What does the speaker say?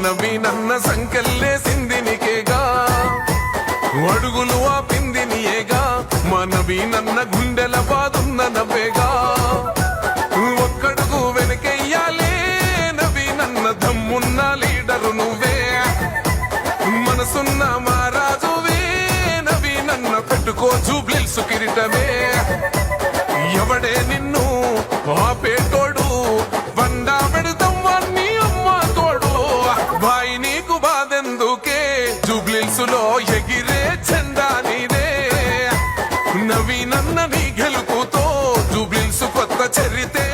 మనవి నన్న సంకెళ్ళేసింది నీకేగా అడుగులు ఆపింది నీయేగా మనవి నన్న గుండెల బాదున్న నవ్వేగా ఒక్కడుగు వెనకెయ్యాలే నవి నన్న దమ్మున్న లీడరు నువ్వే మనసున్న మారాజువే నవి నన్న పెట్టుకో జూబ్లీహిల్స్ కిరీటమే ఎవడే నిన్ను ఆపేటోడు బండా పెడతాం వాణ్ణి అమ్మ తోడు బాయి నీకు బాధెందుకే జూబ్లీహిల్స్ లో ఎగిరే చందా నీదే నవీనన్న నీ గెలుపుతో జూబ్లీహిల్స్ కొత్త చరితే